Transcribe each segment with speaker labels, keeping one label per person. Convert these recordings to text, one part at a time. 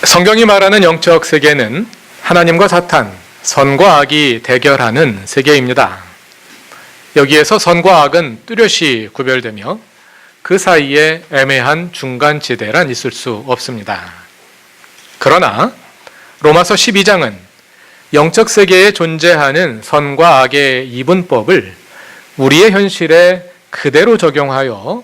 Speaker 1: 성경이 말하는 영적 세계는 하나님과 사탄, 선과 악이 대결하는 세계입니다. 여기에서 선과 악은 뚜렷이 구별되며 그 사이에 애매한 중간지대란 있을 수 없습니다. 그러나 로마서 12장은 영적 세계에 존재하는 선과 악의 이분법을 우리의 현실에 그대로 적용하여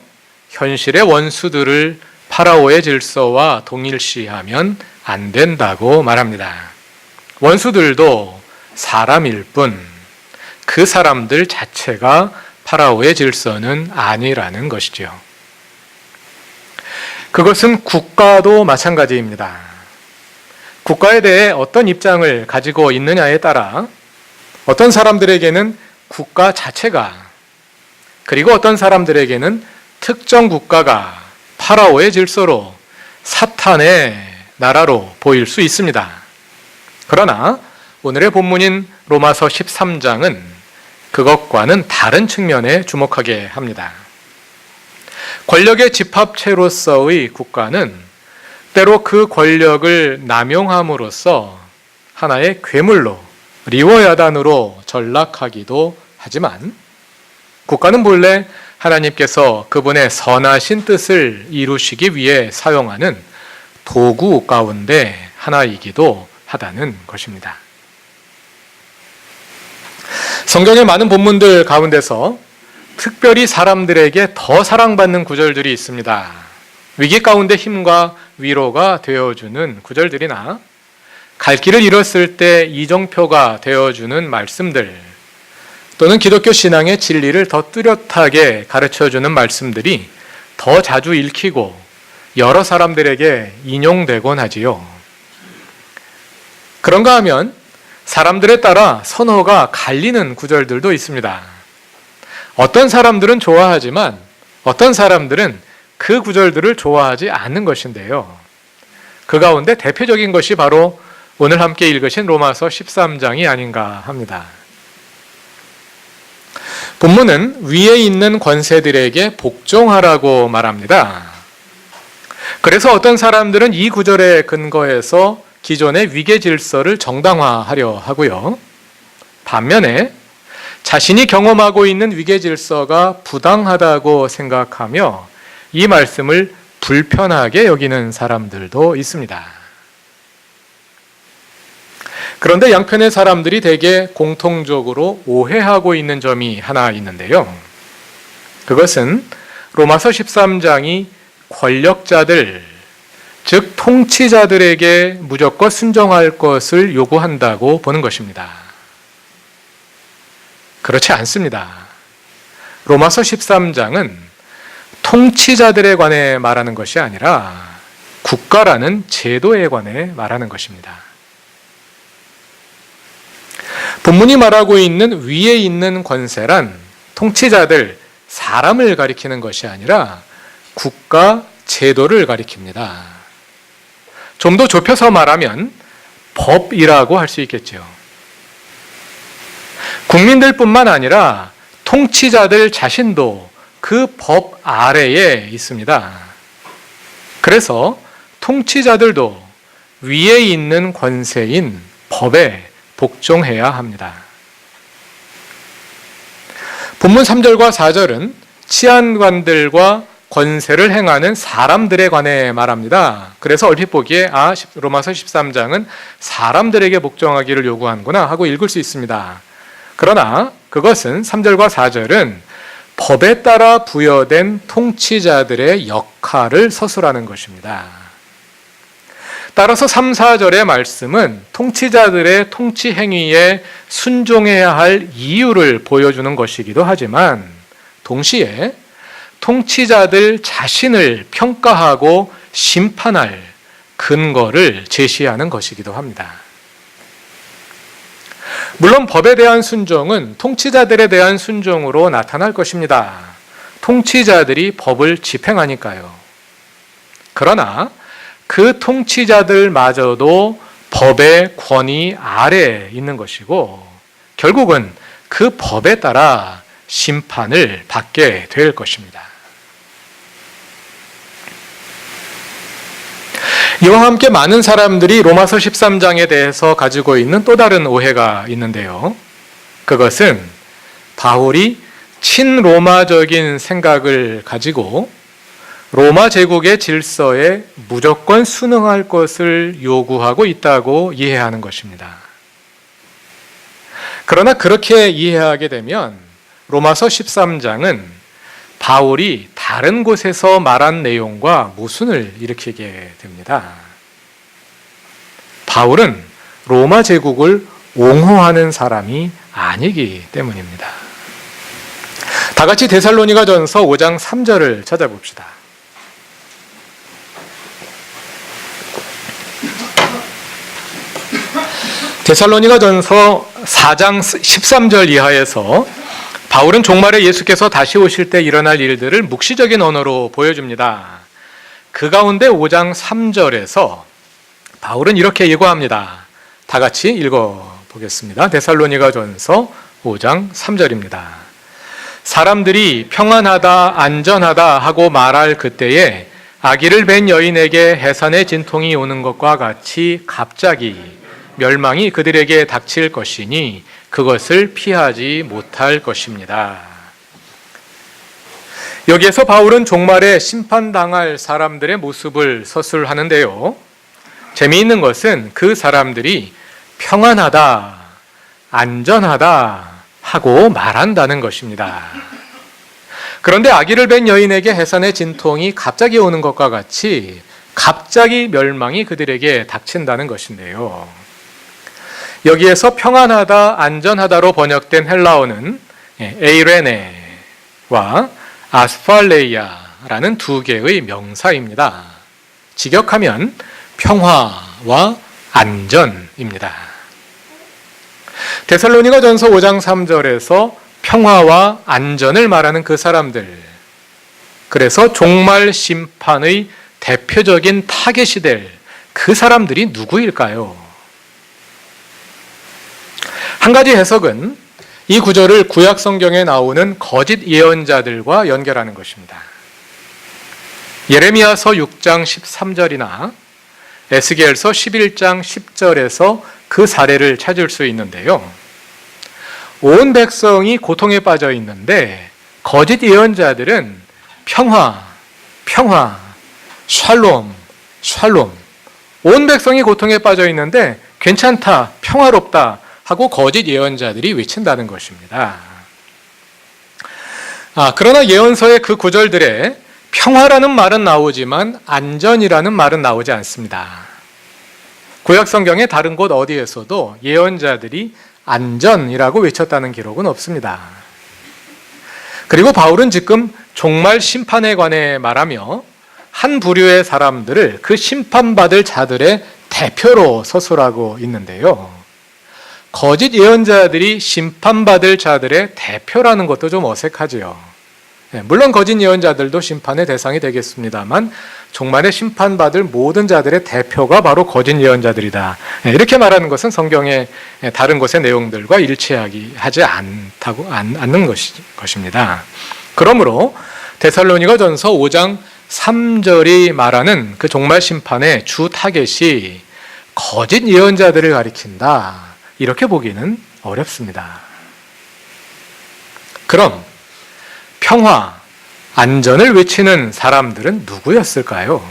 Speaker 1: 현실의 원수들을 파라오의 질서와 동일시하면 안 된다고 말합니다. 원수들도 사람일 뿐 그 사람들 자체가 파라오의 질서는 아니라는 것이죠. 그것은 국가도 마찬가지입니다. 국가에 대해 어떤 입장을 가지고 있느냐에 따라 어떤 사람들에게는 국가 자체가, 그리고 어떤 사람들에게는 특정 국가가 파라오의 질서로 사탄의 나라로 보일 수 있습니다. 그러나 오늘의 본문인 로마서 13장은 그것과는 다른 측면에 주목하게 합니다. 권력의 집합체로서의 국가는 때로 그 권력을 남용함으로써 하나의 괴물로, 리워야단으로 전락하기도 하지만 국가는 본래 하나님께서 그분의 선하신 뜻을 이루시기 위해 사용하는 도구 가운데 하나이기도 하다는 것입니다. 성경의 많은 본문들 가운데서 특별히 사람들에게 더 사랑받는 구절들이 있습니다. 위기 가운데 힘과 위로가 되어주는 구절들이나 갈 길을 잃었을 때 이정표가 되어주는 말씀들, 또는 기독교 신앙의 진리를 더 뚜렷하게 가르쳐주는 말씀들이 더 자주 읽히고 여러 사람들에게 인용되곤 하지요. 그런가 하면 사람들에 따라 선호가 갈리는 구절들도 있습니다. 어떤 사람들은 좋아하지만 어떤 사람들은 그 구절들을 좋아하지 않는 것인데요. 그 가운데 대표적인 것이 바로 오늘 함께 읽으신 로마서 13장이 아닌가 합니다. 본문은 위에 있는 권세들에게 복종하라고 말합니다. 그래서 어떤 사람들은 이 구절에 근거해서 기존의 위계 질서를 정당화하려 하고요. 반면에 자신이 경험하고 있는 위계 질서가 부당하다고 생각하며 이 말씀을 불편하게 여기는 사람들도 있습니다. 그런데 양편의 사람들이 대개 공통적으로 오해하고 있는 점이 하나 있는데요. 그것은 로마서 13장이 권력자들, 즉 통치자들에게 무조건 순종할 것을 요구한다고 보는 것입니다. 그렇지 않습니다. 로마서 13장은 통치자들에 관해 말하는 것이 아니라 국가라는 제도에 관해 말하는 것입니다. 본문이 말하고 있는 위에 있는 권세란 통치자들, 사람을 가리키는 것이 아니라 국가, 제도를 가리킵니다. 좀 더 좁혀서 말하면 법이라고 할 수 있겠죠. 국민들뿐만 아니라 통치자들 자신도 그 법 아래에 있습니다. 그래서 통치자들도 위에 있는 권세인 법에 복종해야 합니다. 본문 3절과 4절은 치안관들과 권세를 행하는 사람들에 관해 말합니다. 그래서 얼핏 보기에 로마서 13장은 사람들에게 복종하기를 요구하는구나 하고 읽을 수 있습니다. 그러나 그것은 3절과 4절은 법에 따라 부여된 통치자들의 역할을 서술하는 것입니다. 따라서 3, 4절의 말씀은 통치자들의 통치 행위에 순종해야 할 이유를 보여주는 것이기도 하지만 동시에 통치자들 자신을 평가하고 심판할 근거를 제시하는 것이기도 합니다. 물론 법에 대한 순종은 통치자들에 대한 순종으로 나타날 것입니다. 통치자들이 법을 집행하니까요. 그러나 그 통치자들마저도 법의 권위 아래에 있는 것이고 결국은 그 법에 따라 심판을 받게 될 것입니다. 이와 함께 많은 사람들이 로마서 13장에 대해서 가지고 있는 또 다른 오해가 있는데요. 그것은 바울이 친로마적인 생각을 가지고 로마 제국의 질서에 무조건 순응할 것을 요구하고 있다고 이해하는 것입니다. 그러나 그렇게 이해하게 되면 로마서 13장은 바울이 다른 곳에서 말한 내용과 모순을 일으키게 됩니다. 바울은 로마 제국을 옹호하는 사람이 아니기 때문입니다. 다 같이 데살로니가전서 5장 3절을 찾아봅시다. 데살로니가전서 4장 13절 이하에서 바울은 종말에 예수께서 다시 오실 때 일어날 일들을 묵시적인 언어로 보여줍니다. 그 가운데 5장 3절에서 바울은 이렇게 예고합니다. 다 같이 읽어보겠습니다. 데살로니가전서 5장 3절입니다. 사람들이 평안하다 안전하다 하고 말할 그때에 아기를 뵌 여인에게 해산의 진통이 오는 것과 같이 갑자기 멸망이 그들에게 닥칠 것이니 그것을 피하지 못할 것입니다. 여기에서 바울은 종말에 심판당할 사람들의 모습을 서술하는데요. 재미있는 것은 그 사람들이 평안하다, 안전하다 하고 말한다는 것입니다. 그런데 아기를 뵌 여인에게 해산의 진통이 갑자기 오는 것과 같이 갑자기 멸망이 그들에게 닥친다는 것인데요. 여기에서 평안하다, 안전하다로 번역된 헬라어는 에이레네와 아스팔레이아라는 두 개의 명사입니다. 직역하면 평화와 안전입니다. 데살로니가전서 5장 3절에서 평화와 안전을 말하는 그 사람들, 그래서 종말 심판의 대표적인 타겟이 될 그 사람들이 누구일까요? 한 가지 해석은 이 구절을 구약 성경에 나오는 거짓 예언자들과 연결하는 것입니다. 예레미야서 6장 13절이나 에스겔서 11장 10절에서 그 사례를 찾을 수 있는데요. 온 백성이 고통에 빠져 있는데 거짓 예언자들은 평화, 샬롬. 온 백성이 고통에 빠져 있는데 괜찮다, 평화롭다 하고 거짓 예언자들이 외친다는 것입니다. 그러나 예언서의 그 구절들에 평화라는 말은 나오지만 안전이라는 말은 나오지 않습니다. 구약 성경의 다른 곳 어디에서도 예언자들이 안전이라고 외쳤다는 기록은 없습니다. 그리고 바울은 지금 종말 심판에 관해 말하며 한 부류의 사람들을 그 심판받을 자들의 대표로 서술하고 있는데요. 거짓 예언자들이 심판받을 자들의 대표라는 것도 좀 어색하지요. 물론 거짓 예언자들도 심판의 대상이 되겠습니다만 종말에 심판받을 모든 자들의 대표가 바로 거짓 예언자들이다. 이렇게 말하는 것은 성경의 다른 곳의 내용들과 일치하지 않는 것입니다. 그러므로 데살로니가전서 5장 3절이 말하는 그 종말 심판의 주 타겟이 거짓 예언자들을 가리킨다. 이렇게 보기는 어렵습니다. 그럼 평화, 안전을 외치는 사람들은 누구였을까요?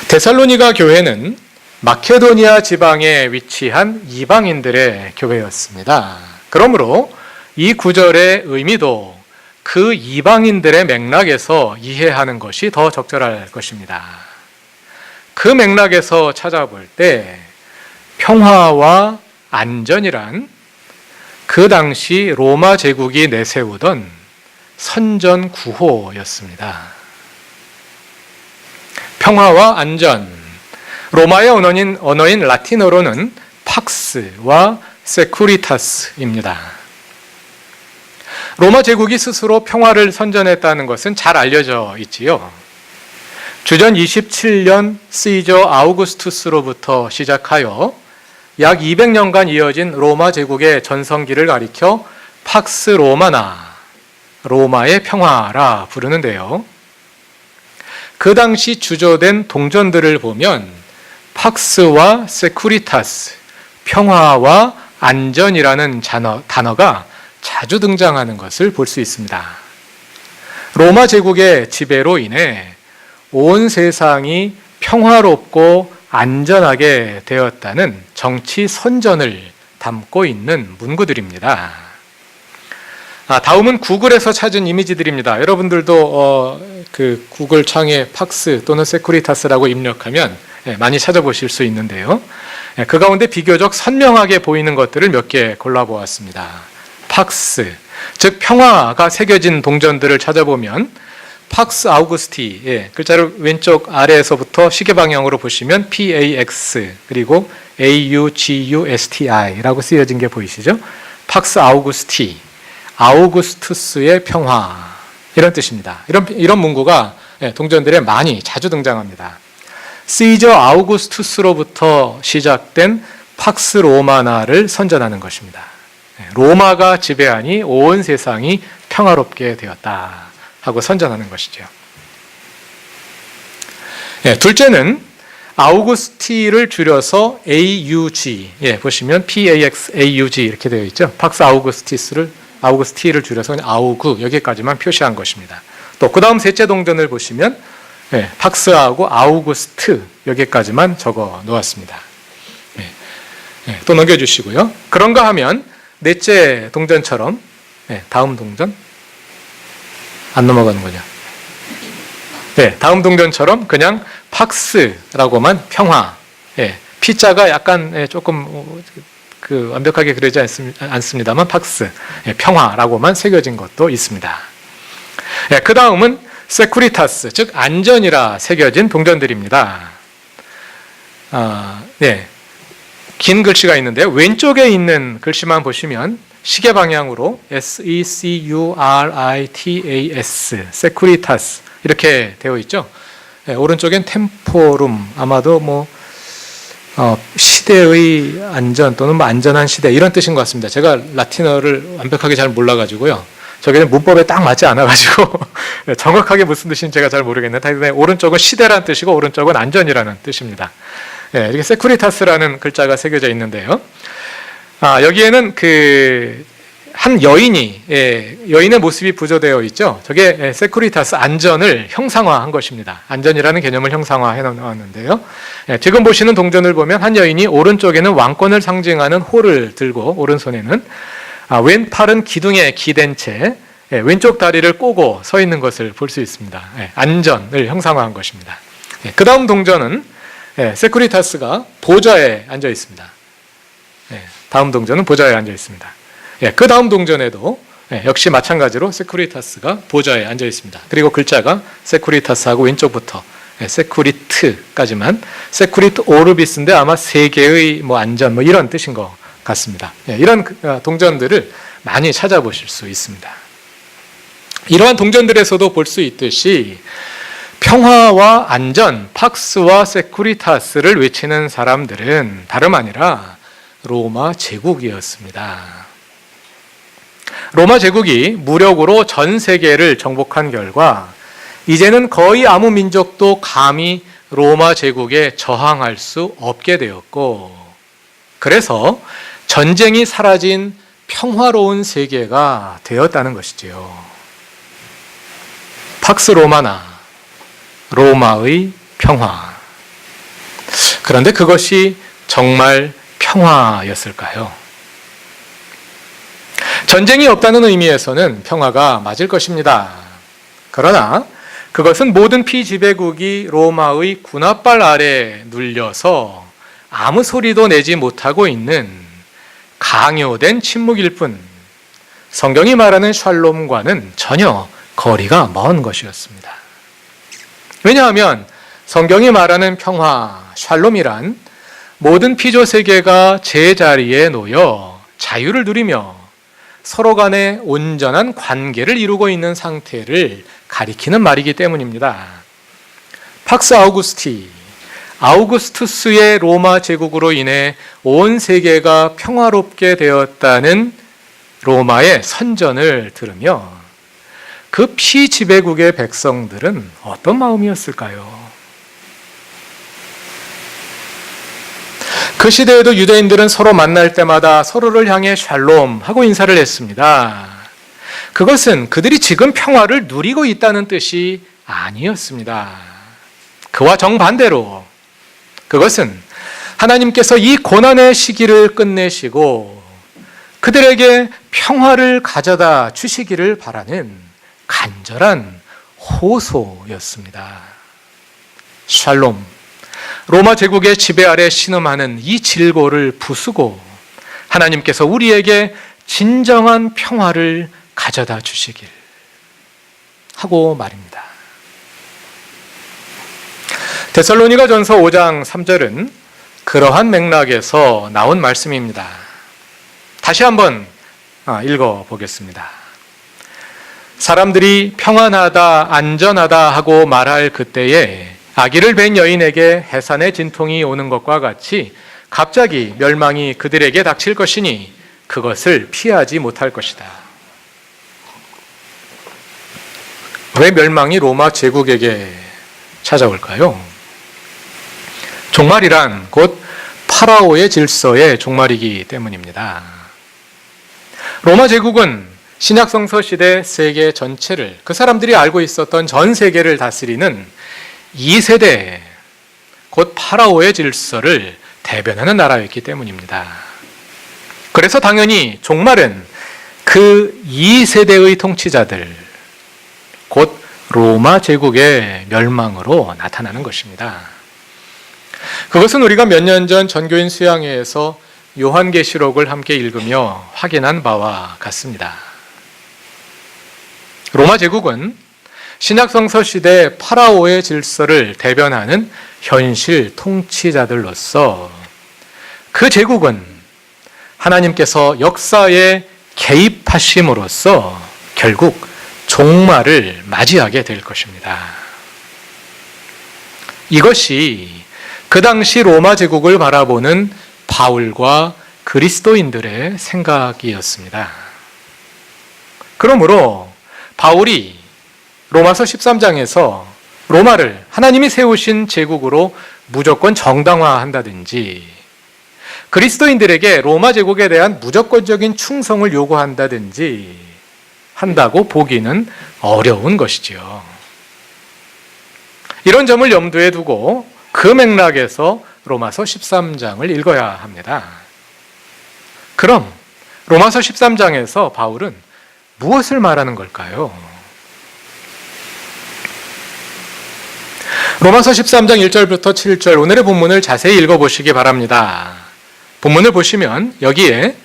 Speaker 1: 데살로니가 교회는 마케도니아 지방에 위치한 이방인들의 교회였습니다. 그러므로 이 구절의 의미도 그 이방인들의 맥락에서 이해하는 것이 더 적절할 것입니다. 그 맥락에서 찾아볼 때 평화와 안전이란 그 당시 로마 제국이 내세우던 선전 구호였습니다. 평화와 안전, 로마의 언어인 라틴어로는 팍스와 세쿠리타스입니다. 로마 제국이 스스로 평화를 선전했다는 것은 잘 알려져 있지요. 주전 27년 시저 아우구스투스로부터 시작하여 약 200년간 이어진 로마 제국의 전성기를 가리켜 팍스 로마나, 로마의 평화라 부르는데요. 그 당시 주조된 동전들을 보면 팍스와 세쿠리타스, 평화와 안전이라는 단어가 자주 등장하는 것을 볼 수 있습니다. 로마 제국의 지배로 인해 온 세상이 평화롭고 안전하게 되었다는 정치 선전을 담고 있는 문구들입니다. 다음은 구글에서 찾은 이미지들입니다. 여러분들도 그 구글 창에 팍스 또는 세쿠리타스라고 입력하면 많이 찾아보실 수 있는데요. 그 가운데 비교적 선명하게 보이는 것들을 몇 개 골라보았습니다. 팍스, 즉 평화가 새겨진 동전들을 찾아보면 팍스 아우구스티, 글자를 왼쪽 아래에서부터 시계 방향으로 보시면 PAX 그리고 AUGUSTI라고 쓰여진 게 보이시죠? 팍스 아우구스티, 아우구스투스의 평화, 이런 뜻입니다. 이런 문구가 동전들에 많이 자주 등장합니다. 시저 아우구스투스로부터 시작된 팍스 로마나를 선전하는 것입니다. 로마가 지배하니 온 세상이 평화롭게 되었다 하고 선전하는 것이죠. 둘째는 아우구스티를 줄여서 AUG, 보시면 PAX, AUG 이렇게 되어 있죠. 팍스 아우구스티를 줄여서 그냥 아우구, 여기까지만 표시한 것입니다. 또 그 다음 셋째 동전을 보시면 팍스하고 아우구스트 여기까지만 적어 놓았습니다. 또 넘겨주시고요. 그런가 하면 넷째 동전처럼 다음 동전 안 넘어가는 거죠. 다음 동전처럼 그냥 팍스라고만 평화, P자가 약간 조금 완벽하게 그러지 않습니다만 팍스, 평화라고만 새겨진 것도 있습니다. 그 다음은 세쿠리타스, 즉 안전이라 새겨진 동전들입니다. 긴 글씨가 있는데요. 왼쪽에 있는 글씨만 보시면 시계 방향으로 SECURITAS, 세쿠리타스 이렇게 되어 있죠. 오른쪽엔 템포룸, 아마도 시대의 안전 또는 안전한 시대 이런 뜻인 것 같습니다. 제가 라틴어를 완벽하게 잘 몰라가지고요. 저기는 문법에 딱 맞지 않아가지고 정확하게 무슨 뜻인지 제가 잘 모르겠는데 오른쪽은 시대라는 뜻이고 오른쪽은 안전이라는 뜻입니다. 이렇게 세쿠리타스라는 글자가 새겨져 있는데요. 여기에는 한 여인의 모습이 부조되어 있죠. 저게 세쿠리타스, 안전을 형상화한 것입니다. 안전이라는 개념을 형상화해 놓았는데요. 지금 보시는 동전을 보면 한 여인이 오른쪽에는 왕권을 상징하는 호를 들고 오른손에는 왼팔은 기둥에 기댄 채 왼쪽 다리를 꼬고 서 있는 것을 볼 수 있습니다. 안전을 형상화한 것입니다. 그 다음 동전은 세쿠리타스가 보좌에 앉아 있습니다. 다음 동전은 보좌에 앉아 있습니다. 그 다음 동전에도 역시 마찬가지로 세쿠리타스가 보좌에 앉아 있습니다. 그리고 글자가 세쿠리타스하고 왼쪽부터 세쿠리트까지만 세쿠리트 오르비스인데 아마 세계의 안전 이런 뜻인 것 같습니다. 이런 동전들을 많이 찾아보실 수 있습니다. 이러한 동전들에서도 볼 수 있듯이 평화와 안전, 팍스와 세쿠리타스를 외치는 사람들은 다름 아니라 로마 제국이었습니다. 로마 제국이 무력으로 전 세계를 정복한 결과 이제는 거의 아무 민족도 감히 로마 제국에 저항할 수 없게 되었고, 그래서 전쟁이 사라진 평화로운 세계가 되었다는 것이지요. 팍스 로마나, 로마의 평화. 그런데 그것이 정말 평화였을까요? 전쟁이 없다는 의미에서는 평화가 맞을 것입니다. 그러나 그것은 모든 피지배국이 로마의 군합발 아래 눌려서 아무 소리도 내지 못하고 있는 강요된 침묵일 뿐, 성경이 말하는 샬롬과는 전혀 거리가 먼 것이었습니다. 왜냐하면 성경이 말하는 평화, 샬롬이란 모든 피조 세계가 제자리에 놓여 자유를 누리며 서로 간에 온전한 관계를 이루고 있는 상태를 가리키는 말이기 때문입니다. 팍스 아우구스투스의 로마 제국으로 인해 온 세계가 평화롭게 되었다는 로마의 선전을 들으며 그 피지배국의 백성들은 어떤 마음이었을까요? 그 시대에도 유대인들은 서로 만날 때마다 서로를 향해 샬롬 하고 인사를 했습니다. 그것은 그들이 지금 평화를 누리고 있다는 뜻이 아니었습니다. 그와 정반대로 그것은 하나님께서 이 고난의 시기를 끝내시고 그들에게 평화를 가져다 주시기를 바라는 간절한 호소였습니다. 샬롬, 로마 제국의 지배 아래 신음하는 이 질고를 부수고 하나님께서 우리에게 진정한 평화를 가져다 주시길 하고 말입니다. 데살로니가전서 5장 3절은 그러한 맥락에서 나온 말씀입니다. 다시 한번 읽어보겠습니다. 사람들이 평안하다, 안전하다 하고 말할 그때에 아기를 뵌 여인에게 해산의 진통이 오는 것과 같이 갑자기 멸망이 그들에게 닥칠 것이니 그것을 피하지 못할 것이다. 왜 멸망이 로마 제국에게 찾아올까요? 종말이란 곧 파라오의 질서의 종말이기 때문입니다. 로마 제국은 신약성서 시대 세계 전체를, 그 사람들이 알고 있었던 전 세계를 다스리는 2세대, 곧 파라오의 질서를 대변하는 나라였기 때문입니다. 그래서 당연히 종말은 그 2세대의 통치자들, 곧 로마 제국의 멸망으로 나타나는 것입니다. 그것은 우리가 몇 년 전 전교인 수양회에서 요한계시록을 함께 읽으며 확인한 바와 같습니다. 로마 제국은 신약성서 시대 파라오의 질서를 대변하는 현실 통치자들로서 그 제국은 하나님께서 역사에 개입하심으로써 결국 종말을 맞이하게 될 것입니다. 이것이 그 당시 로마 제국을 바라보는 바울과 그리스도인들의 생각이었습니다. 그러므로 바울이 로마서 13장에서 로마를 하나님이 세우신 제국으로 무조건 정당화한다든지 그리스도인들에게 로마 제국에 대한 무조건적인 충성을 요구한다든지 한다고 보기는 어려운 것이지요. 이런 점을 염두에 두고 그 맥락에서 로마서 13장을 읽어야 합니다. 그럼 로마서 13장에서 바울은 무엇을 말하는 걸까요? 로마서 13장 1절부터 7절 오늘의 본문을 자세히 읽어보시기 바랍니다. 본문을 보시면 여기에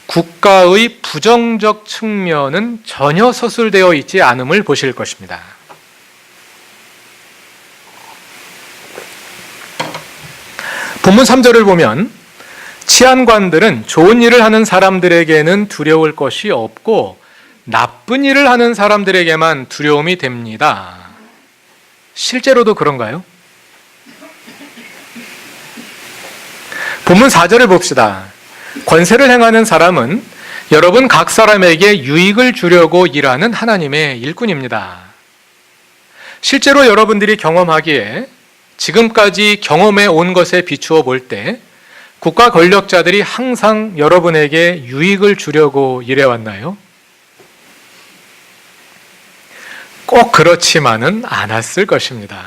Speaker 1: 국가의 부정적 측면은 전혀 서술되어 있지 않음을 보실 것입니다. 본문 3절을 보면 치안관들은 좋은 일을 하는 사람들에게는 두려울 것이 없고 나쁜 일을 하는 사람들에게만 두려움이 됩니다. 실제로도 그런가요? 본문 4절을 봅시다. 권세를 행하는 사람은 여러분 각 사람에게 유익을 주려고 일하는 하나님의 일꾼입니다. 실제로 여러분들이 경험하기에 지금까지 경험해 온 것에 비추어 볼 때 국가 권력자들이 항상 여러분에게 유익을 주려고 일해왔나요? 꼭 그렇지만은 않았을 것입니다.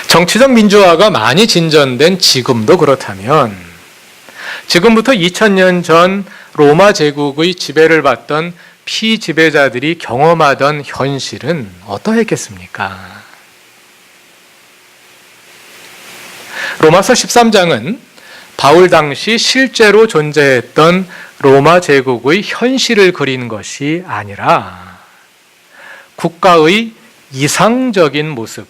Speaker 1: 정치적 민주화가 많이 진전된 지금도 그렇다면 지금부터 2000년 전 로마 제국의 지배를 받던 피지배자들이 경험하던 현실은 어떠했겠습니까? 로마서 13장은 바울 당시 실제로 존재했던 로마 제국의 현실을 그린 것이 아니라 국가의 이상적인 모습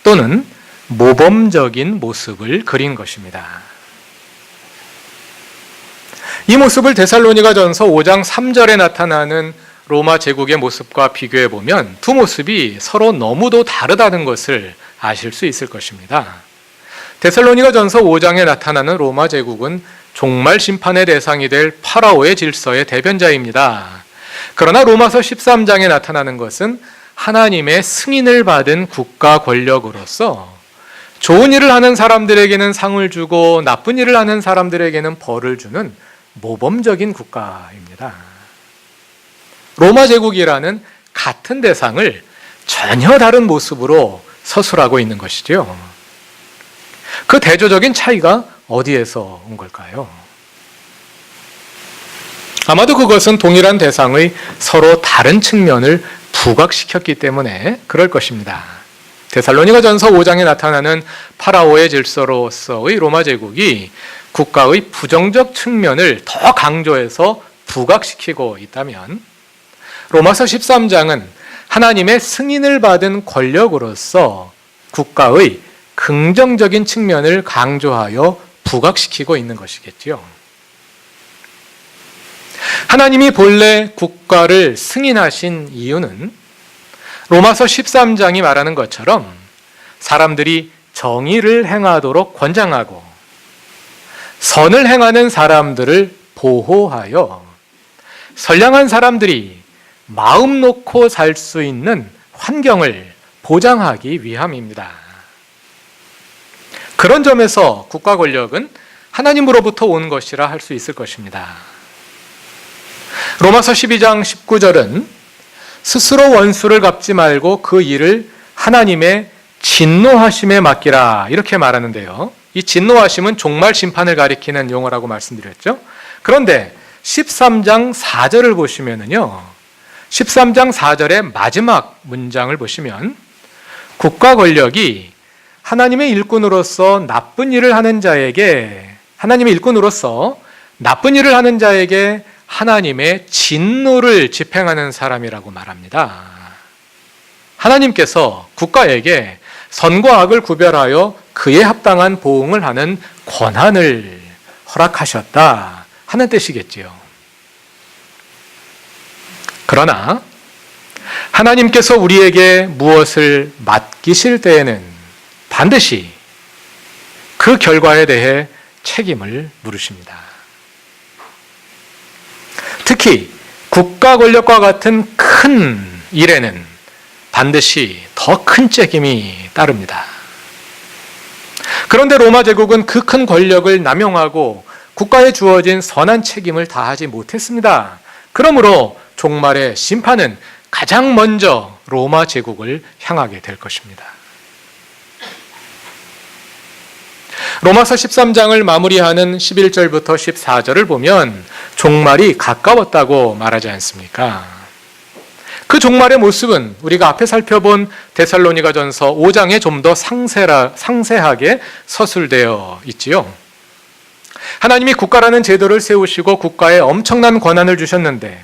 Speaker 1: 또는 모범적인 모습을 그린 것입니다. 이 모습을 데살로니가전서 5장 3절에 나타나는 로마 제국의 모습과 비교해 보면 두 모습이 서로 너무도 다르다는 것을 아실 수 있을 것입니다. 데살로니가전서 5장에 나타나는 로마 제국은 종말 심판의 대상이 될 파라오의 질서의 대변자입니다. 그러나 로마서 13장에 나타나는 것은 하나님의 승인을 받은 국가 권력으로서 좋은 일을 하는 사람들에게는 상을 주고 나쁜 일을 하는 사람들에게는 벌을 주는 모범적인 국가입니다. 로마 제국이라는 같은 대상을 전혀 다른 모습으로 서술하고 있는 것이죠. 그 대조적인 차이가 어디에서 온 걸까요? 아마도 그것은 동일한 대상의 서로 다른 측면을 부각시켰기 때문에 그럴 것입니다. 데살로니가전서 5장에 나타나는 파라오의 질서로서의 로마 제국이 국가의 부정적 측면을 더 강조해서 부각시키고 있다면 로마서 13장은 하나님의 승인을 받은 권력으로서 국가의 긍정적인 측면을 강조하여 부각시키고 있는 것이겠지요. 하나님이 본래 국가를 승인하신 이유는 로마서 13장이 말하는 것처럼 사람들이 정의를 행하도록 권장하고 선을 행하는 사람들을 보호하여 선량한 사람들이 마음 놓고 살 수 있는 환경을 보장하기 위함입니다. 그런 점에서 국가 권력은 하나님으로부터 온 것이라 할 수 있을 것입니다. 로마서 12장 19절은 스스로 원수를 갚지 말고 그 일을 하나님의 진노하심에 맡기라 이렇게 말하는데요. 이 진노하심은 종말 심판을 가리키는 용어라고 말씀드렸죠. 그런데 13장 4절을 보시면은요. 13장 4절의 마지막 문장을 보시면 국가 권력이 하나님의 일꾼으로서 나쁜 일을 하는 자에게 하나님의 진노를 집행하는 사람이라고 말합니다. 하나님께서 국가에게 선과 악을 구별하여 그에 합당한 보응을 하는 권한을 허락하셨다 하는 뜻이겠지요. 그러나 하나님께서 우리에게 무엇을 맡기실 때에는 반드시 그 결과에 대해 책임을 물으십니다. 특히 국가 권력과 같은 큰 일에는 반드시 더 큰 책임이 따릅니다. 그런데 로마 제국은 그 큰 권력을 남용하고 국가에 주어진 선한 책임을 다하지 못했습니다. 그러므로 종말의 심판은 가장 먼저 로마 제국을 향하게 될 것입니다. 로마서 13장을 마무리하는 11절부터 14절을 보면 종말이 가까웠다고 말하지 않습니까? 그 종말의 모습은 우리가 앞에 살펴본 데살로니가전서 5장에 좀 더 상세하게 서술되어 있지요. 하나님이 국가라는 제도를 세우시고 국가에 엄청난 권한을 주셨는데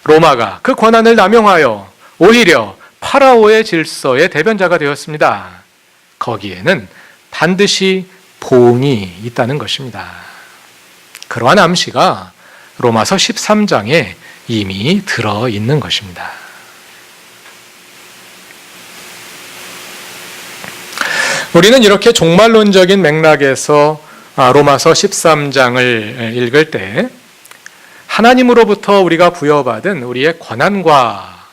Speaker 1: 로마가 그 권한을 남용하여 오히려 파라오의 질서의 대변자가 되었습니다. 거기에는 반드시 보응이 있다는 것입니다. 그러한 암시가 로마서 13장에 이미 들어있는 것입니다. 우리는 이렇게 종말론적인 맥락에서 로마서 13장을 읽을 때 하나님으로부터 우리가 부여받은 우리의 권한과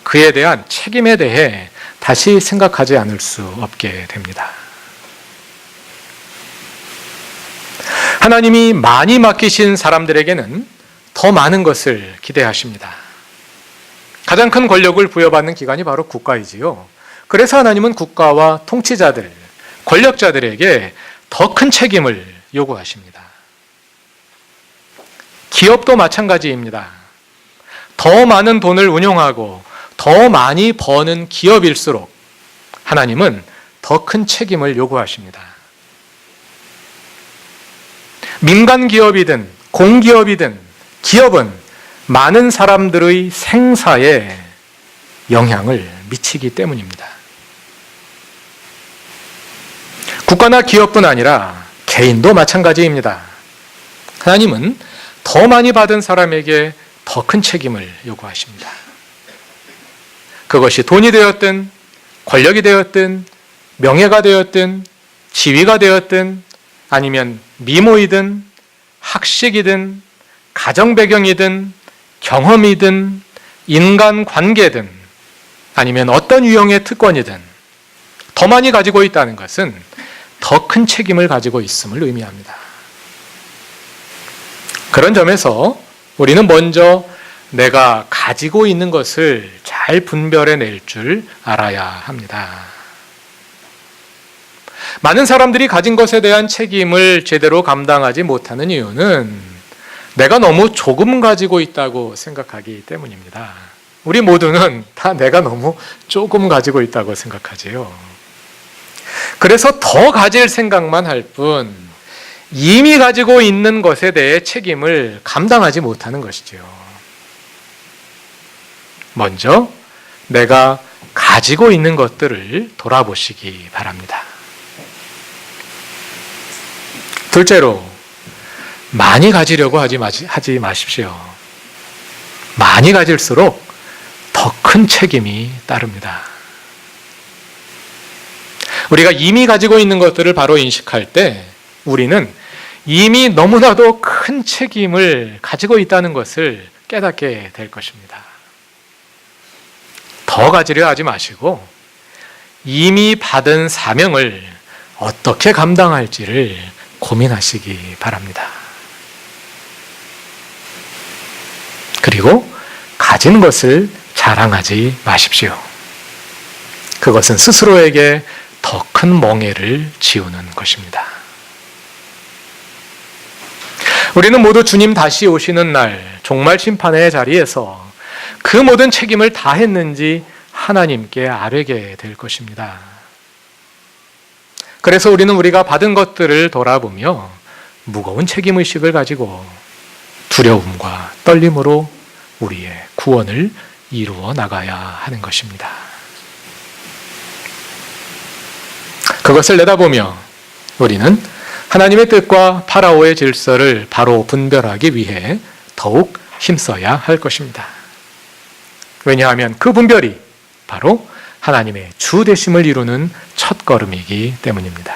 Speaker 1: 그에 대한 책임에 대해 다시 생각하지 않을 수 없게 됩니다. 하나님이 많이 맡기신 사람들에게는 더 많은 것을 기대하십니다. 가장 큰 권력을 부여받는 기관이 바로 국가이지요. 그래서 하나님은 국가와 통치자들, 권력자들에게 더 큰 책임을 요구하십니다. 기업도 마찬가지입니다. 더 많은 돈을 운용하고 더 많이 버는 기업일수록 하나님은 더 큰 책임을 요구하십니다. 민간 기업이든 공기업이든 기업은 많은 사람들의 생사에 영향을 미치기 때문입니다. 국가나 기업뿐 아니라 개인도 마찬가지입니다. 하나님은 더 많이 받은 사람에게 더 큰 책임을 요구하십니다. 그것이 돈이 되었든 권력이 되었든 명예가 되었든 지위가 되었든 아니면 미모이든 학식이든 가정 배경이든 경험이든 인간 관계든 아니면 어떤 유형의 특권이든 더 많이 가지고 있다는 것은 더 큰 책임을 가지고 있음을 의미합니다. 그런 점에서 우리는 먼저 내가 가지고 있는 것을 잘 분별해낼 줄 알아야 합니다. 많은 사람들이 가진 것에 대한 책임을 제대로 감당하지 못하는 이유는 내가 너무 조금 가지고 있다고 생각하기 때문입니다. 우리 모두는 다 내가 너무 조금 가지고 있다고 생각하지요. 그래서 더 가질 생각만 할 뿐 이미 가지고 있는 것에 대해 책임을 감당하지 못하는 것이죠. 먼저 내가 가지고 있는 것들을 돌아보시기 바랍니다. 둘째로, 많이 가지려고 하지 마십시오. 많이 가질수록 더 큰 책임이 따릅니다. 우리가 이미 가지고 있는 것들을 바로 인식할 때 우리는 이미 너무나도 큰 책임을 가지고 있다는 것을 깨닫게 될 것입니다. 더 가지려 하지 마시고 이미 받은 사명을 어떻게 감당할지를 고민하시기 바랍니다. 그리고 가진 것을 자랑하지 마십시오. 그것은 스스로에게 더 큰 멍해를 지우는 것입니다. 우리는 모두 주님 다시 오시는 날 종말 심판의 자리에서 그 모든 책임을 다 했는지 하나님께 아뢰게 될 것입니다. 그래서 우리는 우리가 받은 것들을 돌아보며 무거운 책임의식을 가지고 두려움과 떨림으로 우리의 구원을 이루어 나가야 하는 것입니다. 그것을 내다보며 우리는 하나님의 뜻과 파라오의 질서를 바로 분별하기 위해 더욱 힘써야 할 것입니다. 왜냐하면 그 분별이 바로 하나님의 주 되심을 이루는 첫걸음이기 때문입니다.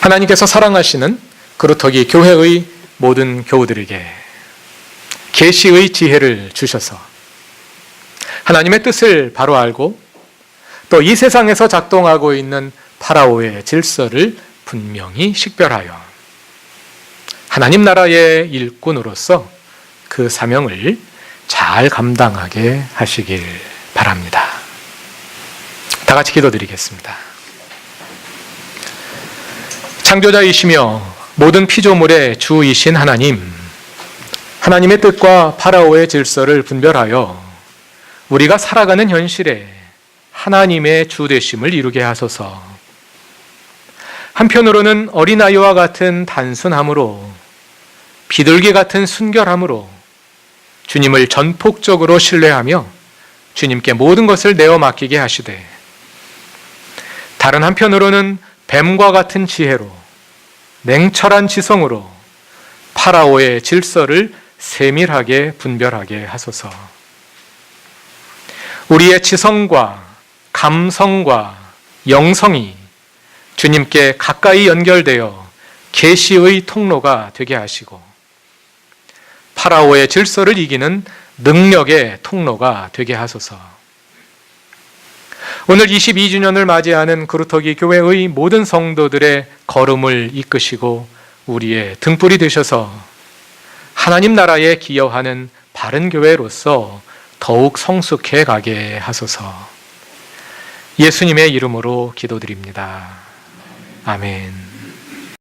Speaker 1: 하나님께서 사랑하시는 그루터기 교회의 모든 교우들에게 계시의 지혜를 주셔서 하나님의 뜻을 바로 알고 또 이 세상에서 작동하고 있는 파라오의 질서를 분명히 식별하여 하나님 나라의 일꾼으로서 그 사명을 잘 감당하게 하시길 바랍니다. 다 같이 기도드리겠습니다. 창조자이시며 모든 피조물의 주이신 하나님, 하나님의 뜻과 파라오의 질서를 분별하여 우리가 살아가는 현실에 하나님의 주되심을 이루게 하소서. 한편으로는 어린아이와 같은 단순함으로 비둘기 같은 순결함으로 주님을 전폭적으로 신뢰하며 주님께 모든 것을 내어 맡기게 하시되 다른 한편으로는 뱀과 같은 지혜로 냉철한 지성으로 파라오의 질서를 세밀하게 분별하게 하소서. 우리의 지성과 감성과 영성이 주님께 가까이 연결되어 계시의 통로가 되게 하시고 파라오의 질서를 이기는 능력의 통로가 되게 하소서. 오늘 22주년을 맞이하는 그루터기 교회의 모든 성도들의 걸음을 이끄시고 우리의 등불이 되셔서 하나님 나라에 기여하는 바른 교회로서 더욱 성숙해 가게 하소서. 예수님의 이름으로 기도드립니다. 아멘.